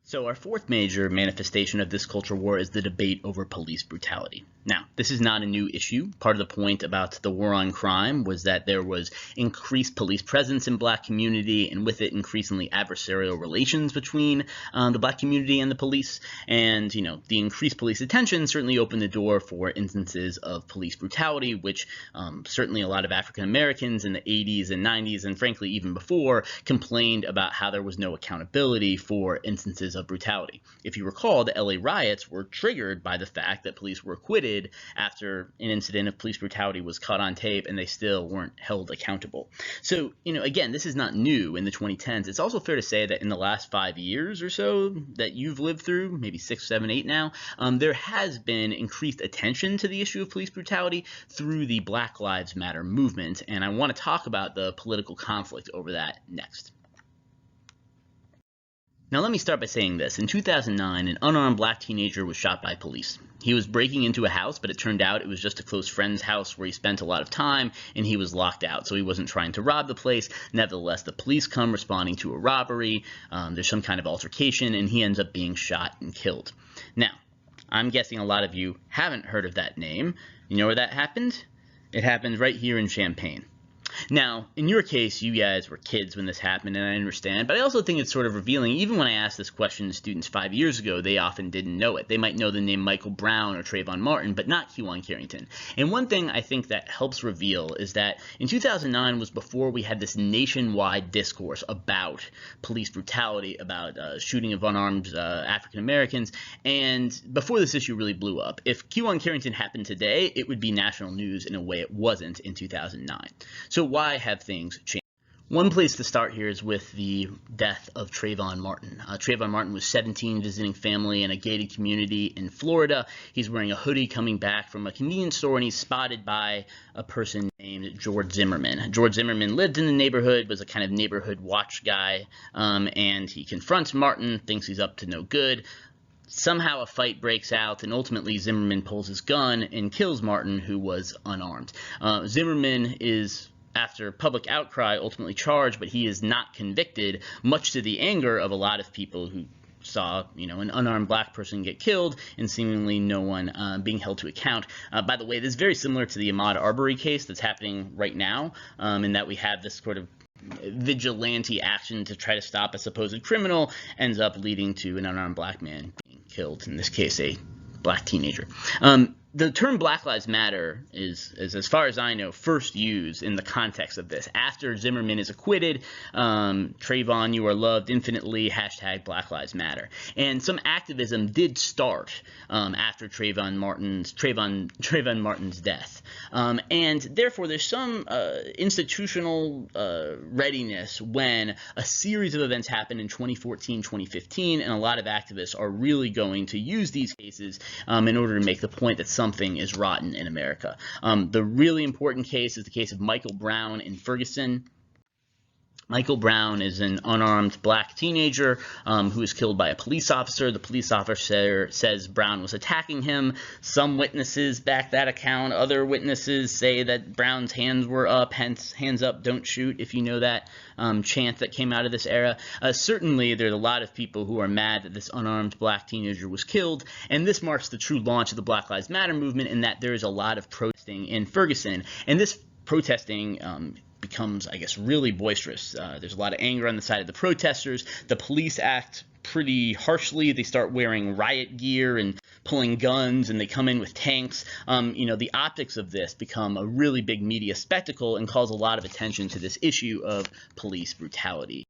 So our fourth major manifestation of this culture war is the debate over police brutality. Now, this is not a new issue. Part of the point about the war on crime was that there was increased police presence in Black community, and with it increasingly adversarial relations between the Black community and the police. And, the increased police attention certainly opened the door for instances of police brutality, which certainly a lot of African Americans in the 80s and 90s, and frankly even before, complained about how there was no accountability for instances of brutality. If you recall, the LA riots were triggered by the fact that police were acquitted after an incident of police brutality was caught on tape and they still weren't held accountable. So, again, this is not new in the 2010s. It's also fair to say that in the last 5 years or so that you've lived through, maybe 6, 7, 8 now, there has been increased attention to the issue of police brutality through the Black Lives Matter movement, and I want to talk about the political conflict over that next. Now let me start by saying this. In 2009, an unarmed Black teenager was shot by police. He was breaking into a house, but it turned out it was just a close friend's house where he spent a lot of time, and he was locked out, so he wasn't trying to rob the place. Nevertheless, the police come responding to a robbery. There's some kind of altercation, and he ends up being shot and killed. Now, I'm guessing a lot of you haven't heard of that name. You know where that happened? It happened right here in Champaign. Now, in your case, you guys were kids when this happened, and I understand, but I also think it's sort of revealing. Even when I asked this question to students 5 years ago, they often didn't know it. They might know the name Michael Brown or Trayvon Martin, but not Kewan Carrington. And one thing I think that helps reveal is that in 2009 was before we had this nationwide discourse about police brutality, about shooting of unarmed African Americans, and before this issue really blew up. If Kewan Carrington happened today, it would be national news in a way it wasn't in 2009. So why have things changed? One place to start here is with the death of Trayvon Martin. Trayvon Martin was 17, visiting family in a gated community in Florida. He's wearing a hoodie coming back from a convenience store, and he's spotted by a person named George Zimmerman. George Zimmerman lived in the neighborhood, was a kind of neighborhood watch guy, and he confronts Martin, thinks he's up to no good. Somehow a fight breaks out, and ultimately Zimmerman pulls his gun and kills Martin, who was unarmed. Zimmerman is, after public outcry, ultimately charged, but he is not convicted, much to the anger of a lot of people who saw, an unarmed Black person get killed and seemingly no one being held to account. By the way, this is very similar to the Ahmaud Arbery case that's happening right now, in that we have this sort of vigilante action to try to stop a supposed criminal ends up leading to an unarmed Black man being killed, in this case a Black teenager. The term Black Lives Matter is, as far as I know, first used in the context of this. After Zimmerman is acquitted, Trayvon, you are loved infinitely, hashtag Black Lives Matter. And some activism did start after Trayvon Martin's death. And therefore, there's some institutional readiness when a series of events happened in 2014, 2015, and a lot of activists are really going to use these cases in order to make the point that something is rotten in America. The really important case is the case of Michael Brown in Ferguson. Michael Brown is an unarmed Black teenager who was killed by a police officer. The police officer says Brown was attacking him. Some witnesses back that account. Other witnesses say that Brown's hands were up, hence hands up, don't shoot, if you know that chant that came out of this era. Certainly, there's a lot of people who are mad that this unarmed Black teenager was killed, and this marks the true launch of the Black Lives Matter movement in that there is a lot of protesting in Ferguson, and this protesting becomes, I guess, really boisterous. There's a lot of anger on the side of the protesters. The police act pretty harshly. They start wearing riot gear and pulling guns, and they come in with tanks. The optics of this become a really big media spectacle and calls a lot of attention to this issue of police brutality.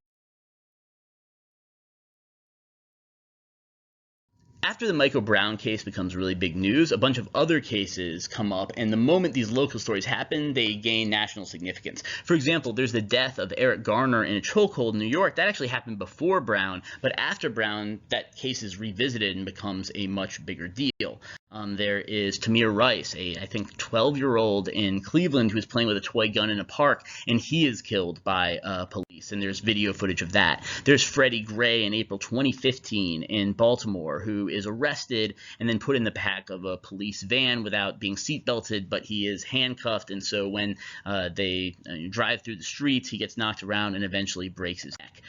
After the Michael Brown case becomes really big news, a bunch of other cases come up, and the moment these local stories happen, they gain national significance. For example, there's the death of Eric Garner in a chokehold in New York. That actually happened before Brown, but after Brown, that case is revisited and becomes a much bigger deal. There is Tamir Rice, I think 12-year-old in Cleveland who's playing with a toy gun in a park, and he is killed by police, and there's video footage of that. There's Freddie Gray in April 2015 in Baltimore, who is arrested and then put in the back of a police van without being seatbelted, but he is handcuffed, and so when they drive through the streets, he gets knocked around and eventually breaks his neck.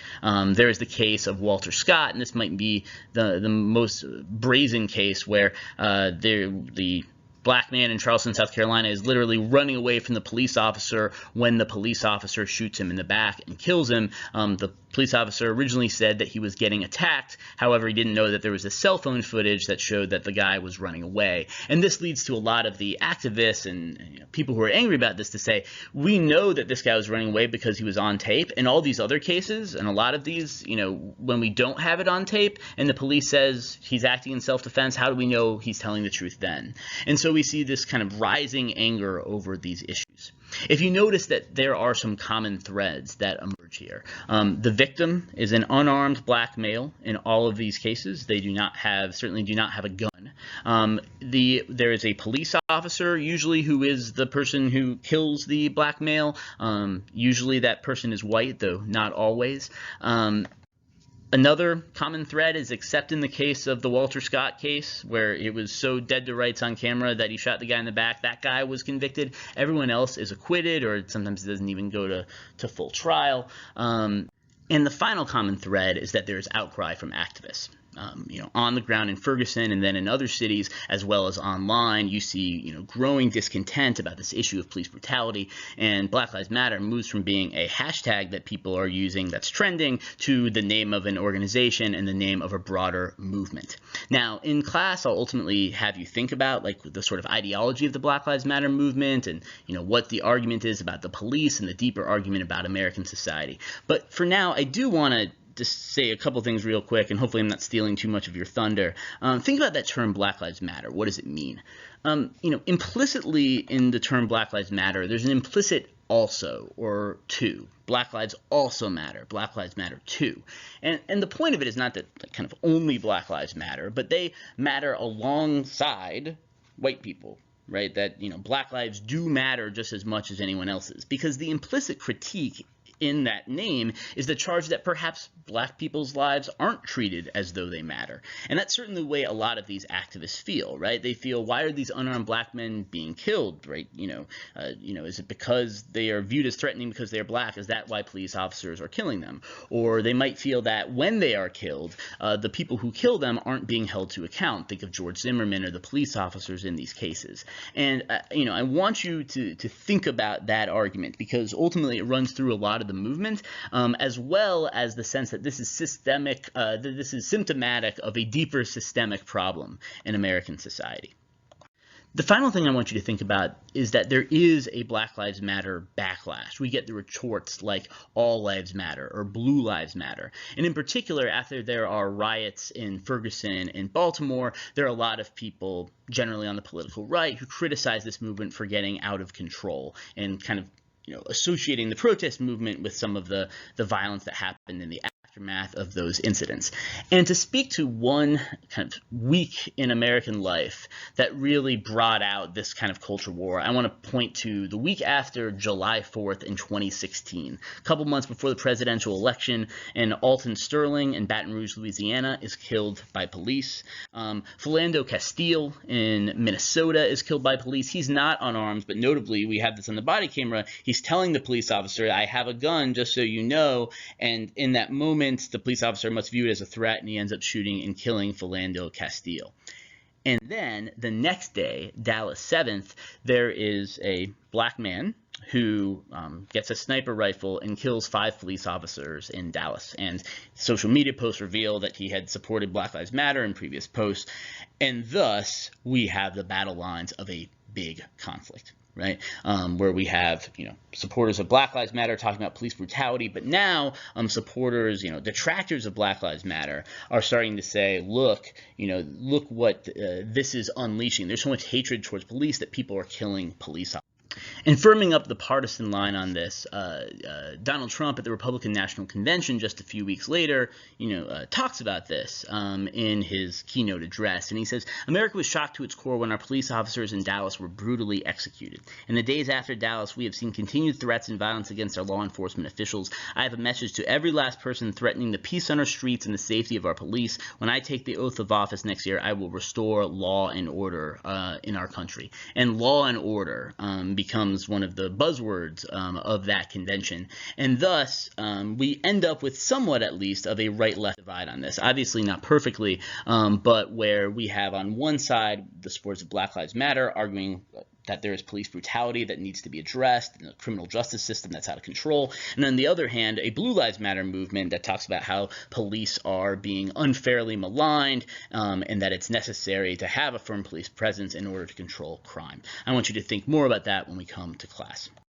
There is the case of Walter Scott, and this might be the most brazen case where the black man in Charleston, South Carolina, is literally running away from the police officer when the police officer shoots him in the back and kills him. The police officer originally said that he was getting attacked. However, he didn't know that there was a cell phone footage that showed that the guy was running away. And this leads to a lot of the activists and people who are angry about this to say, we know that this guy was running away because he was on tape. And all these other cases, and a lot of these, when we don't have it on tape and the police says he's acting in self-defense, how do we know he's telling the truth then? And so we see this kind of rising anger over these issues. If you notice that there are some common threads that emerge here, the victim is an unarmed black male in all of these cases. They certainly do not have a gun. There is a police officer, usually, who is the person who kills the black male. Usually that person is white, though not always. Another common thread is, except in the case of the Walter Scott case, where it was so dead to rights on camera that he shot the guy in the back, that guy was convicted. Everyone else is acquitted, or sometimes it doesn't even go to full trial. And the final common thread is that there's outcry from activists. On the ground in Ferguson and then in other cities, as well as online, you see, growing discontent about this issue of police brutality, and Black Lives Matter moves from being a hashtag that people are using that's trending to the name of an organization and the name of a broader movement. Now, in class, I'll ultimately have you think about the sort of ideology of the Black Lives Matter movement and, what the argument is about the police and the deeper argument about American society. But for now, I do want to just say a couple things real quick, and hopefully I'm not stealing too much of your thunder. Think about that term Black Lives Matter. What does it mean? Implicitly in the term Black Lives Matter, there's an implicit also or too. Black lives also matter. Black lives matter too. And the point of it is not that kind of only Black lives matter, but they matter alongside white people. Right? That, black lives do matter just as much as anyone else's, because the implicit critique in that name is the charge that perhaps black people's lives aren't treated as though they matter. And that's certainly the way a lot of these activists feel, right? They feel, why are these unarmed black men being killed, right? Is it because they are viewed as threatening because they're black? Is that why police officers are killing them? Or they might feel that when they are killed, the people who kill them aren't being held to account. Think of George Zimmerman or the police officers in these cases. And, I want you to think about that argument, because ultimately it runs through a lot of the movement, as well as the sense that this is systemic, that this is symptomatic of a deeper systemic problem in American society. The final thing I want you to think about is that there is a Black Lives Matter backlash. We get the retorts like All Lives Matter or Blue Lives Matter. And in particular, after there are riots in Ferguson and Baltimore, there are a lot of people, generally on the political right, who criticize this movement for getting out of control and kind of associating the protest movement with some of the violence that happened in the aftermath of those incidents. And to speak to one kind of week in American life that really brought out this kind of culture war, I want to point to the week after July 4th in 2016, a couple months before the presidential election, and Alton Sterling in Baton Rouge, Louisiana, is killed by police. Philando Castile in Minnesota is killed by police. He's not unarmed, but notably, we have this on the body camera, he's telling the police officer, I have a gun, just so you know, and in that moment, the police officer must view it as a threat, and he ends up shooting and killing Philando Castile. And then the next day, Dallas 7th, there is a black man who gets a sniper rifle and kills 5 police officers in Dallas. And social media posts reveal that he had supported Black Lives Matter in previous posts. And thus, we have the battle lines of a big conflict. Right, where we have, supporters of Black Lives Matter talking about police brutality, but now supporters, detractors of Black Lives Matter are starting to say, look what this is unleashing. There's so much hatred towards police that people are killing police officers. And firming up the partisan line on this, Donald Trump at the Republican National Convention just a few weeks later, talks about this in his keynote address. And he says, America was shocked to its core when our police officers in Dallas were brutally executed. In the days after Dallas, we have seen continued threats and violence against our law enforcement officials. I have a message to every last person threatening the peace on our streets and the safety of our police. When I take the oath of office next year, I will restore law and order in our country. And law and order becomes one of the buzzwords of that convention. And thus, we end up with somewhat, at least, of a right-left divide on this. Obviously not perfectly, but where we have on one side the supporters of Black Lives Matter arguing that there is police brutality that needs to be addressed, and a criminal justice system that's out of control. And on the other hand, a Blue Lives Matter movement that talks about how police are being unfairly maligned and that it's necessary to have a firm police presence in order to control crime. I want you to think more about that when we come to class.